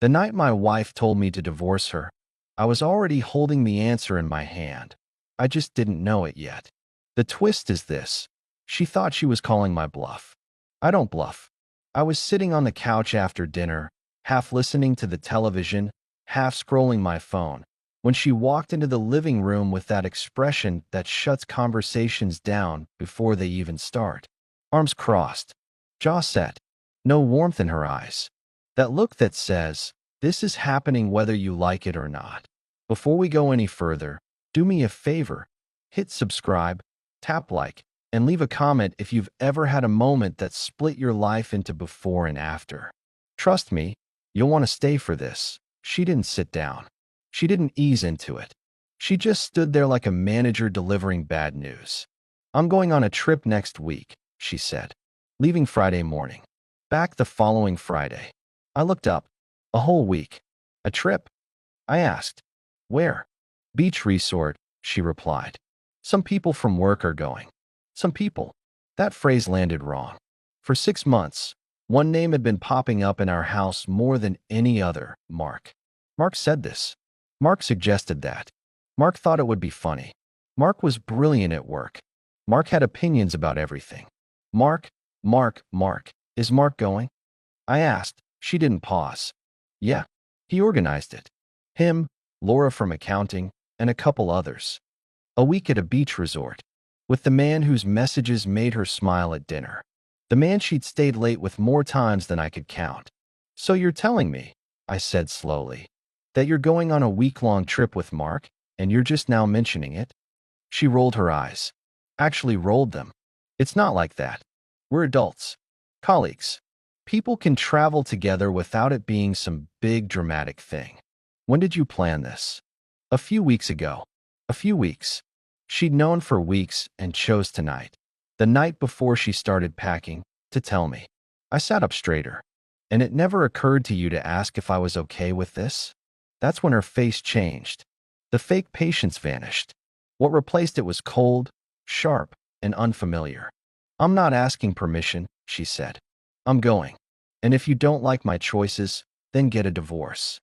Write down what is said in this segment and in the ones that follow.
The night my wife told me to divorce her, I was already holding the answer in my hand. I just didn't know it yet. The twist is this. She thought she was calling my bluff. I don't bluff. I was sitting on the couch after dinner, half listening to the television, half scrolling my phone, when she walked into the living room with that expression that shuts conversations down before they even start. Arms crossed, jaw set, no warmth in her eyes. That look that says, "This is happening whether you like it or not." Before we go any further, do me a favor. Hit subscribe, tap like, and leave a comment if you've ever had a moment that split your life into before and after. Trust me, you'll want to stay for this. She didn't sit down. She didn't ease into it. She just stood there like a manager delivering bad news. "I'm going on a trip next week," she said, leaving Friday morning. Back the following Friday. I looked up. A whole week. A trip? I asked. "Where?" "Beach resort," she replied. "Some people from work are going." Some people. That phrase landed wrong. For 6 months, one name had been popping up in our house more than any other: Mark. Mark said this. Mark suggested that. Mark thought it would be funny. Mark was brilliant at work. Mark had opinions about everything. Mark, is Mark going? I asked. She didn't pause. Yeah, he organized it. Him, Laura from accounting, and a couple others. A week at a beach resort. With the man whose messages made her smile at dinner. The man she'd stayed late with more times than I could count. "So you're telling me," I said slowly, "that you're going on a week-long trip with Mark, and you're just now mentioning it?" She rolled her eyes. Actually rolled them. "It's not like that. We're adults. Colleagues. People can travel together without it being some big dramatic thing." "When did you plan this?" "A few weeks ago." A few weeks. She'd known for weeks and chose tonight, the night before she started packing, to tell me. I sat up straighter. "And it never occurred to you to ask if I was okay with this?" That's when her face changed. The fake patience vanished. What replaced it was cold, sharp, and unfamiliar. "I'm not asking permission," she said. "I'm going. And if you don't like my choices, then get a divorce."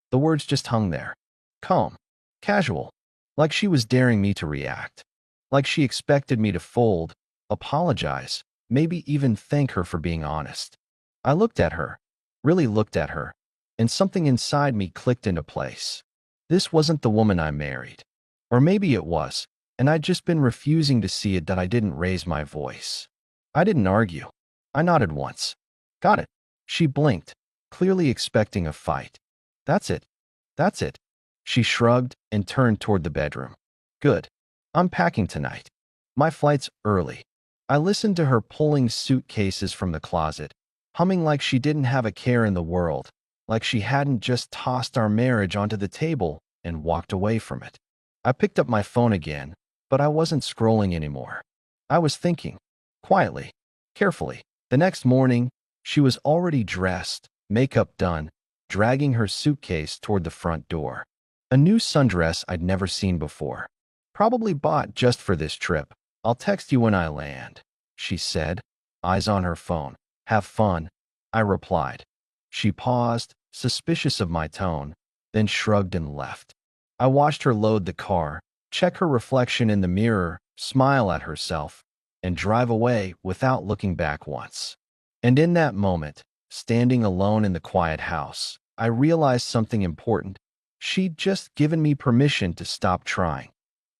The words just hung there. Calm. Casual. Like she was daring me to react. Like she expected me to fold, apologize, maybe even thank her for being honest. I looked at her, really looked at her, and something inside me clicked into place. This wasn't the woman I married. Or maybe it was, and I'd just been refusing to see it that I didn't raise my voice. I didn't argue. I nodded once. "Got it." She blinked, clearly expecting a fight. That's it. She shrugged and turned toward the bedroom. "Good. I'm packing tonight. My flight's early." I listened to her pulling suitcases from the closet, humming like she didn't have a care in the world, like she hadn't just tossed our marriage onto the table and walked away from it. I picked up my phone again, but I wasn't scrolling anymore. I was thinking, quietly, carefully. The next morning, she was already dressed, makeup done, dragging her suitcase toward the front door. A new sundress I'd never seen before. "Probably bought just for this trip. I'll text you when I land," she said, eyes on her phone. "Have fun," I replied. She paused, suspicious of my tone, then shrugged and left. I watched her load the car, check her reflection in the mirror, smile at herself, and drive away without looking back once. And in that moment, standing alone in the quiet house, I realized something important. She'd just given me permission to stop trying.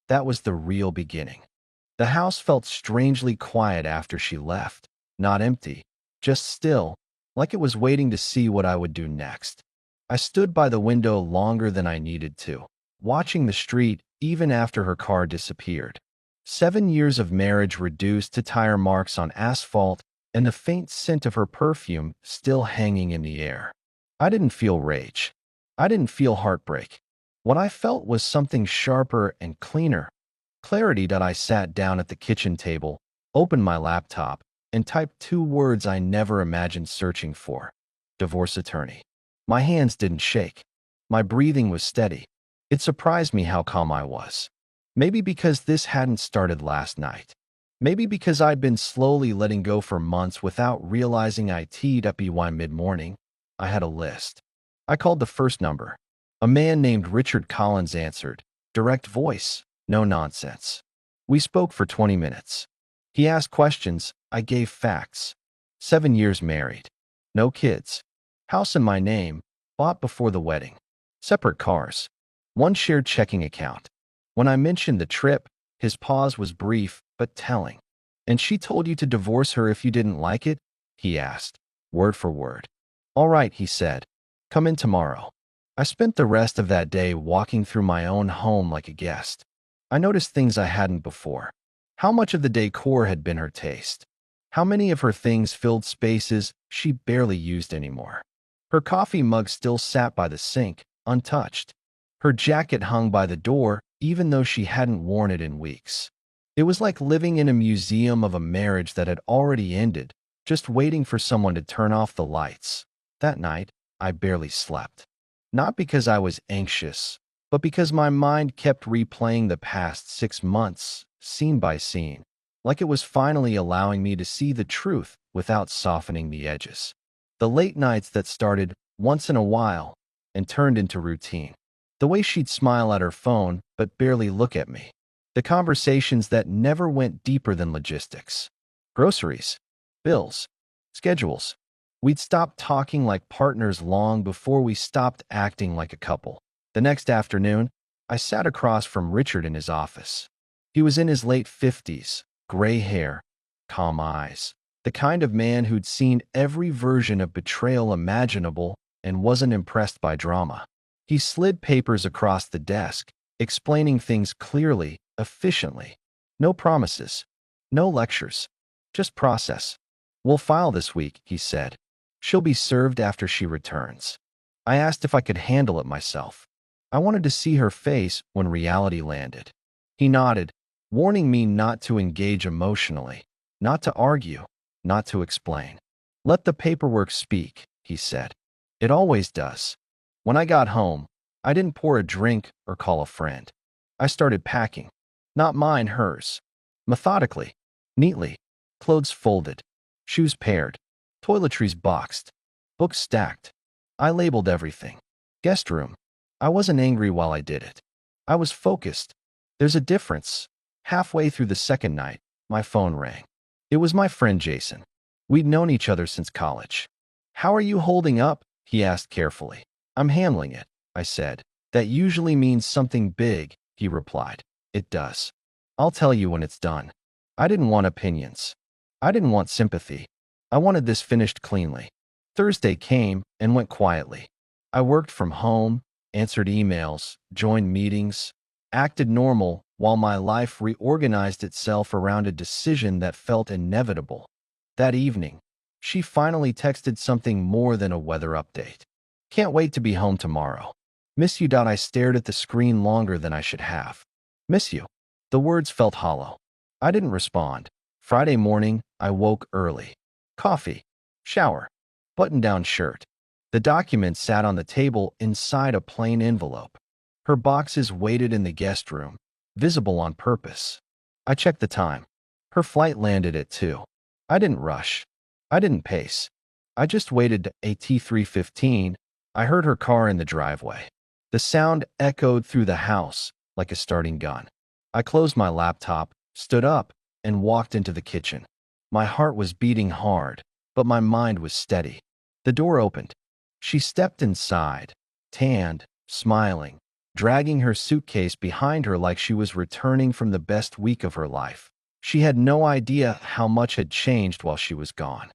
That was the real beginning. The house felt strangely quiet after she left. Not empty, just still, like it was waiting to see what I would do next. I stood by the window longer than I needed to, watching the street even after her car disappeared. 7 years of marriage reduced to tire marks on asphalt and the faint scent of her perfume still hanging in the air. I didn't feel rage. I didn't feel heartbreak. What I felt was something sharper and cleaner. Clarity. That I sat down at the kitchen table, opened my laptop, and typed 2 words I never imagined searching for. Divorce attorney. My hands didn't shake. My breathing was steady. It surprised me how calm I was. Maybe because this hadn't started last night. Maybe because I'd been slowly letting go for months without realizing I teed up by mid-morning. I had a list. I called the first number. A man named Richard Collins answered. Direct voice, no nonsense. We spoke for 20 minutes. He asked questions, I gave facts. 7 years married. No kids. House in my name, bought before the wedding. Separate cars. One shared checking account. When I mentioned the trip, his pause was brief but telling. And she told you to divorce her if you didn't like it? He asked, word for word. All right, he said. Come in tomorrow. I spent the rest of that day walking through my own home like a guest. I noticed things I hadn't before. How much of the decor had been her taste. How many of her things filled spaces she barely used anymore. Her coffee mug still sat by the sink, untouched. Her jacket hung by the door, even though she hadn't worn it in weeks. It was like living in a museum of a marriage that had already ended, just waiting for someone to turn off the lights. That night, I barely slept. Not because I was anxious, but because my mind kept replaying the past 6 months, scene by scene, like it was finally allowing me to see the truth without softening the edges. The late nights that started once in a while and turned into routine. The way she'd smile at her phone but barely look at me. The conversations that never went deeper than logistics. Groceries, bills, schedules. We'd stopped talking like partners long before we stopped acting like a couple. The next afternoon, I sat across from Richard in his office. He was in his late 50s, gray hair, calm eyes. The kind of man who'd seen every version of betrayal imaginable and wasn't impressed by drama. He slid papers across the desk, explaining things clearly, efficiently. No promises, no lectures, just process. We'll file this week, he said. She'll be served after she returns. I asked if I could handle it myself. I wanted to see her face when reality landed. He nodded, warning me not to engage emotionally, not to argue, not to explain. Let the paperwork speak, he said. It always does. When I got home, I didn't pour a drink or call a friend. I started packing. Not mine, hers. Methodically, neatly, clothes folded, shoes paired, toiletries boxed, books stacked. I labeled everything. Guest room. I wasn't angry while I did it. I was focused. There's a difference. Halfway through the second night, my phone rang. It was my friend Jason. We'd known each other since college. How are you holding up? He asked carefully. I'm handling it, I said. That usually means something big, he replied. It does. I'll tell you when it's done. I didn't want opinions. I didn't want sympathy. I wanted this finished cleanly. Thursday came and went quietly. I worked from home, answered emails, joined meetings, acted normal while my life reorganized itself around a decision that felt inevitable. That evening, she finally texted something more than a weather update. Can't wait to be home tomorrow. Miss you. I stared at the screen longer than I should have. Miss you. The words felt hollow. I didn't respond. Friday morning, I woke early. Coffee, shower, button-down shirt. The document sat on the table inside a plain envelope. Her boxes waited in the guest room, visible on purpose. I checked the time. Her flight landed at 2. I didn't rush. I didn't pace. I just waited at 3:15. I heard her car in the driveway. The sound echoed through the house like a starting gun. I closed my laptop, stood up, and walked into the kitchen. My heart was beating hard, but my mind was steady. The door opened. She stepped inside, tanned, smiling, dragging her suitcase behind her like she was returning from the best week of her life. She had no idea how much had changed while she was gone.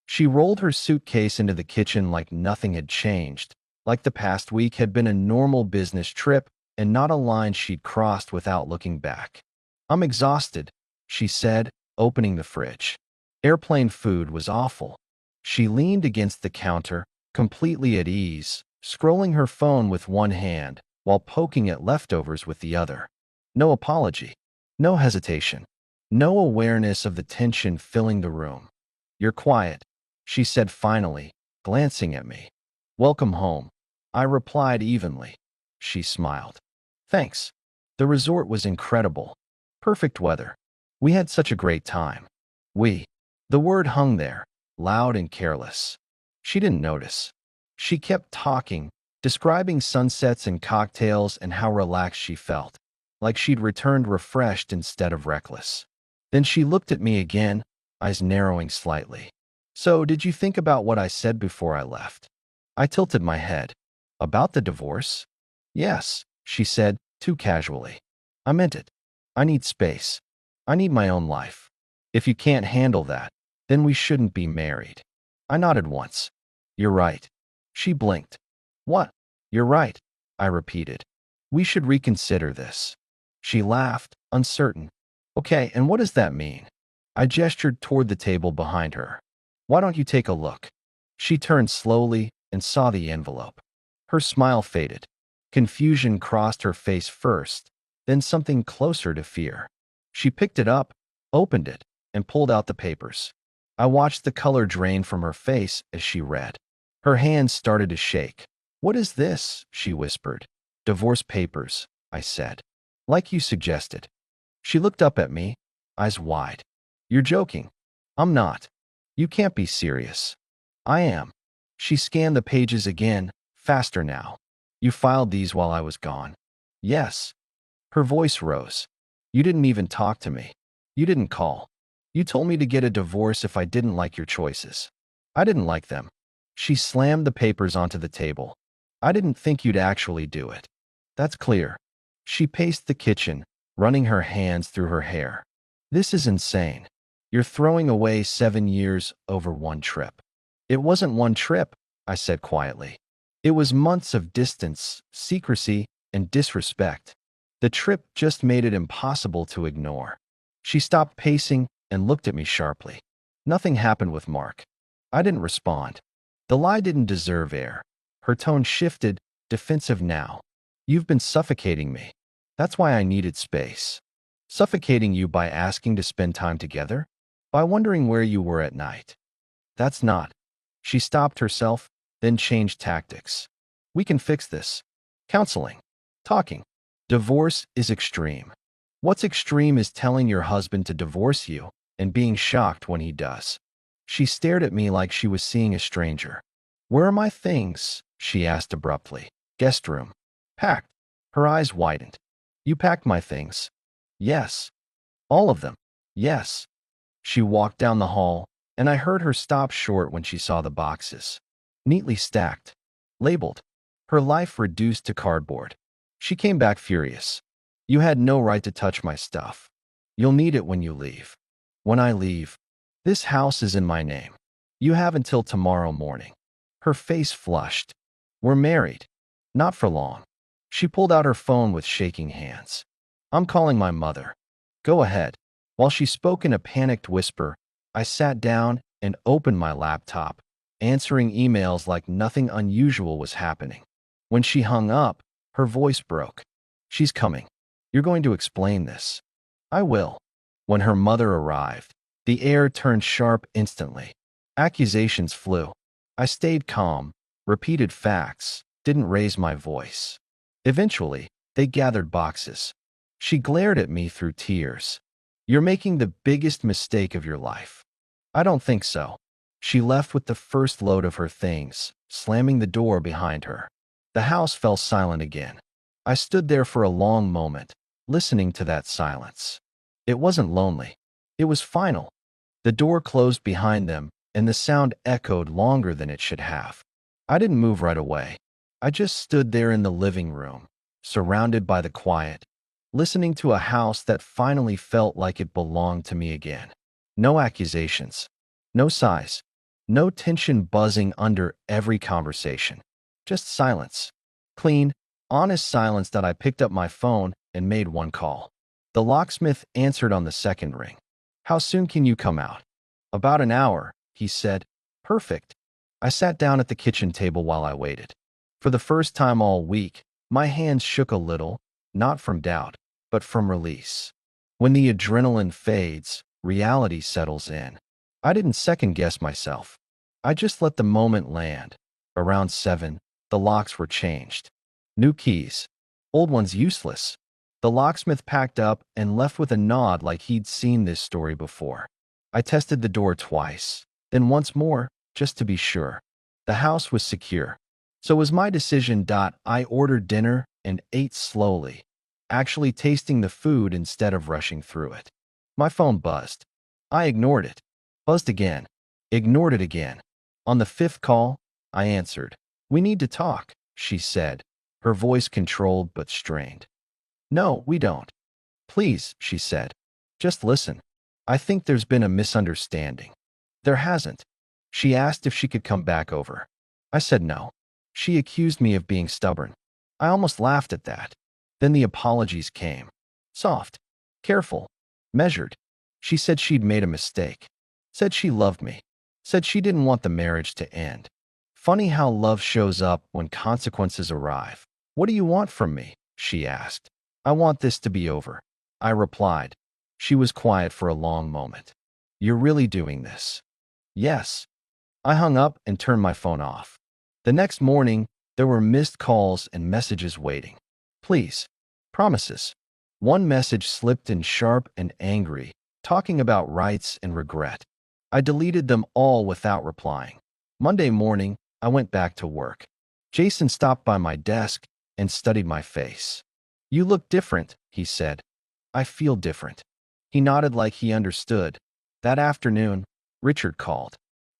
She rolled her suitcase into the kitchen like nothing had changed, like the past week had been a normal business trip and not a line she'd crossed without looking back. I'm exhausted, she said, opening the fridge. Airplane food was awful. She leaned against the counter, completely at ease, scrolling her phone with one hand while poking at leftovers with the other. No apology, no hesitation, no awareness of the tension filling the room. You're quiet, she said finally, glancing at me. Welcome home, I replied evenly. She smiled. Thanks. The resort was incredible. Perfect weather. We had such a great time. The word hung there, loud and careless. She didn't notice. She kept talking, describing sunsets and cocktails and how relaxed she felt, like she'd returned refreshed instead of reckless. Then she looked at me again, eyes narrowing slightly. So, did you think about what I said before I left? I tilted my head. About the divorce? Yes, she said, too casually. I meant it. I need space. I need my own life. If you can't handle that, then we shouldn't be married. I nodded once. You're right. She blinked. What? You're right, I repeated. We should reconsider this. She laughed, uncertain. Okay, and what does that mean? I gestured toward the table behind her. Why don't you take a look? She turned slowly and saw the envelope. Her smile faded. Confusion crossed her face first, then something closer to fear. She picked it up, opened it, and pulled out the papers. I watched the color drain from her face as she read. Her hands started to shake. What is this? She whispered. Divorce papers, I said. Like you suggested. She looked up at me, eyes wide. You're joking. I'm not. You can't be serious. I am. She scanned the pages again, faster now. You filed these while I was gone. Yes. Her voice rose. You didn't even talk to me. You didn't call. You told me to get a divorce if I didn't like your choices. I didn't like them. She slammed the papers onto the table. I didn't think you'd actually do it. That's clear. She paced the kitchen, running her hands through her hair. This is insane. You're throwing away 7 years over one trip. It wasn't one trip, I said quietly. It was months of distance, secrecy, and disrespect. The trip just made it impossible to ignore. She stopped pacing and looked at me sharply. Nothing happened with Mark. I didn't respond. The lie didn't deserve air. Her tone shifted, defensive now. You've been suffocating me. That's why I needed space. Suffocating you by asking to spend time together? By wondering where you were at night. That's not. She stopped herself, then changed tactics. We can fix this. Counseling. Talking. Divorce is extreme. What's extreme is telling your husband to divorce you and being shocked when he does. She stared at me like she was seeing a stranger. Where are my things? She asked abruptly. Guest room. Packed. Her eyes widened. You packed my things. Yes. All of them. Yes. She walked down the hall, and I heard her stop short when she saw the boxes. Neatly stacked. Labeled. Her life reduced to cardboard. She came back furious. You had no right to touch my stuff. You'll need it when you leave. When I leave, this house is in my name. You have until tomorrow morning. Her face flushed. We're married. Not for long. She pulled out her phone with shaking hands. I'm calling my mother. Go ahead. While she spoke in a panicked whisper, I sat down and opened my laptop, answering emails like nothing unusual was happening. When she hung up, her voice broke. She's coming. You're going to explain this. I will. When her mother arrived, the air turned sharp instantly. Accusations flew. I stayed calm, repeated facts, didn't raise my voice. Eventually, they gathered boxes. She glared at me through tears. You're making the biggest mistake of your life. I don't think so. She left with the first load of her things, slamming the door behind her. The house fell silent again. I stood there for a long moment, listening to that silence. It wasn't lonely. It was final. The door closed behind them, and the sound echoed longer than it should have. I didn't move right away. I just stood there in the living room, surrounded by the quiet, listening to a house that finally felt like it belonged to me again. No accusations. No sighs. No tension buzzing under every conversation. Just silence. Clean, honest silence that I picked up my phone and made one call. The locksmith answered on the second ring. How soon can you come out? About an hour, he said. Perfect. I sat down at the kitchen table while I waited. For the first time all week, my hands shook a little, not from doubt, but from release. When the adrenaline fades, reality settles in. I didn't second-guess myself. I just let the moment land. Around 7, the locks were changed. New keys. Old ones useless. The locksmith packed up and left with a nod like he'd seen this story before. I tested the door twice, then once more, just to be sure. The house was secure. So was my decision. I ordered dinner and ate slowly, actually tasting the food instead of rushing through it. My phone buzzed. I ignored it. Buzzed again. Ignored it again. On the fifth call, I answered. "We need to talk," she said, her voice controlled but strained. "No, we don't. Please," she said. "Just listen. I think there's been a misunderstanding." "There hasn't." She asked if she could come back over. I said no. She accused me of being stubborn. I almost laughed at that. Then the apologies came. Soft, careful, measured. She said she'd made a mistake. Said she loved me. Said she didn't want the marriage to end. Funny how love shows up when consequences arrive. "What do you want from me?" she asked. "I want this to be over," I replied. She was quiet for a long moment. "You're really doing this?" "Yes." I hung up and turned my phone off. The next morning, there were missed calls and messages waiting. "Please." Promises. One message slipped in sharp and angry, talking about rights and regret. I deleted them all without replying. Monday morning, I went back to work. Jason stopped by my desk and studied my face. "You look different," he said. "I feel different." He nodded like he understood. That afternoon, Richard called.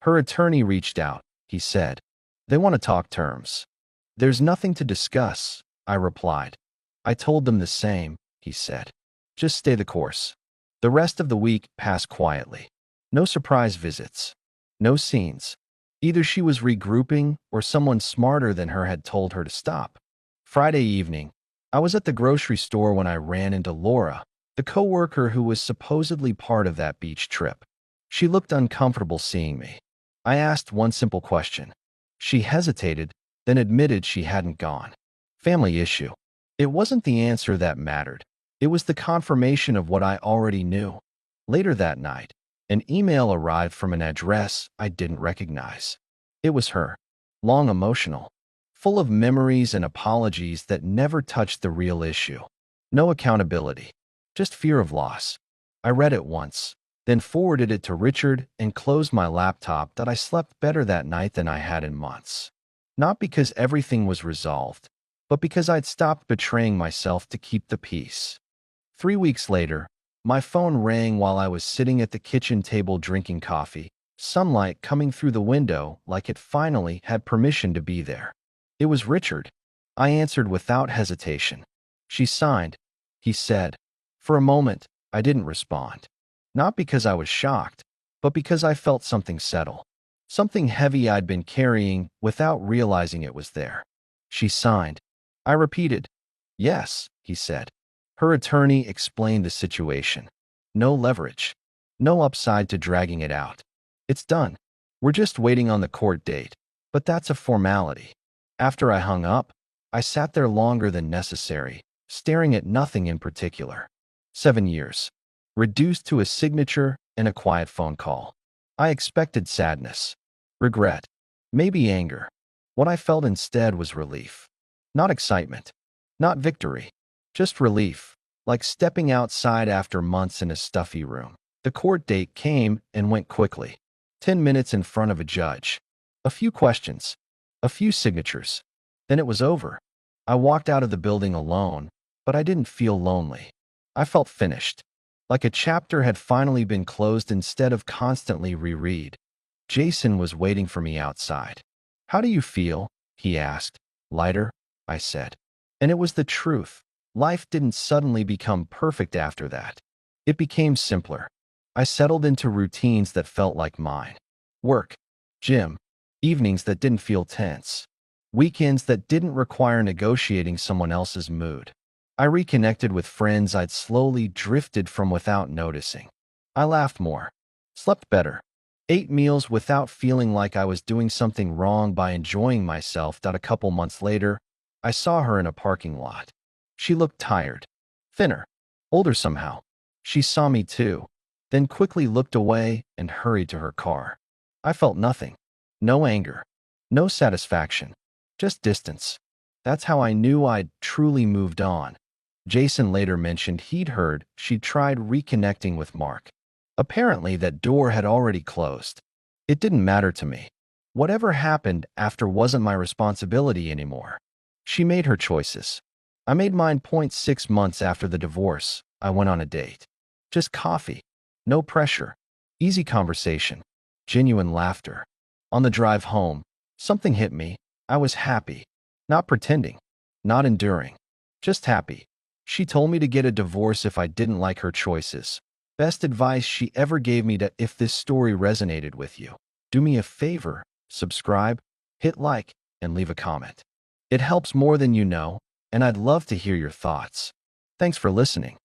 Her attorney reached out, he said. "They want to talk terms." "There's nothing to discuss," I replied. "I told them the same," he said. "Just stay the course." The rest of the week passed quietly. No surprise visits. No scenes. Either she was regrouping or someone smarter than her had told her to stop. Friday evening, I was at the grocery store when I ran into Laura, the coworker who was supposedly part of that beach trip. She looked uncomfortable seeing me. I asked one simple question. She hesitated, then admitted she hadn't gone. Family issue. It wasn't the answer that mattered. It was the confirmation of what I already knew. Later that night, an email arrived from an address I didn't recognize. It was her. Long, emotional, full of memories and apologies that never touched the real issue. No accountability, just fear of loss. I read it once, then forwarded it to Richard and closed my laptop. That I slept better that night than I had in months. Not because everything was resolved, but because I'd stopped betraying myself to keep the peace. 3 weeks later, my phone rang while I was sitting at the kitchen table drinking coffee, sunlight coming through the window like it finally had permission to be there. It was Richard. I answered without hesitation. "She signed," he said. For a moment, I didn't respond. Not because I was shocked, but because I felt something settle. Something heavy I'd been carrying without realizing it was there. "She signed." I repeated. "Yes," he said. Her attorney explained the situation. "No leverage. No upside to dragging it out. It's done. We're just waiting on the court date. But that's a formality." After I hung up, I sat there longer than necessary, staring at nothing in particular. 7 years. Reduced to a signature and a quiet phone call. I expected sadness, regret, maybe anger. What I felt instead was relief. Not excitement. Not victory. Just relief, like stepping outside after months in a stuffy room. The court date came and went quickly. 10 minutes in front of a judge. A few questions. A few signatures. Then it was over. I walked out of the building alone, but I didn't feel lonely. I felt finished. Like a chapter had finally been closed instead of constantly reread. Jason was waiting for me outside. "How do you feel?" he asked. "Lighter," I said. And it was the truth. Life didn't suddenly become perfect after that. It became simpler. I settled into routines that felt like mine. Work, gym, evenings that didn't feel tense, weekends that didn't require negotiating someone else's mood. I reconnected with friends I'd slowly drifted from without noticing. I laughed more, slept better, ate meals without feeling like I was doing something wrong by enjoying myself. A couple months later, I saw her in a parking lot. She looked tired, thinner, older somehow. She saw me too, then quickly looked away and hurried to her car. I felt nothing. No anger, no satisfaction, just distance. That's how I knew I'd truly moved on. Jason later mentioned he'd heard she'd tried reconnecting with Mark. Apparently, that door had already closed. It didn't matter to me. Whatever happened after wasn't my responsibility anymore. She made her choices. I made mine. 6 months after the divorce, I went on a date. Just coffee. No pressure. Easy conversation. Genuine laughter. On the drive home, something hit me. I was happy. Not pretending. Not enduring. Just happy. She told me to get a divorce if I didn't like her choices. Best advice she ever gave me. That if this story resonated with you, do me a favor, subscribe, hit like, and leave a comment. It helps more than you know, and I'd love to hear your thoughts. Thanks for listening.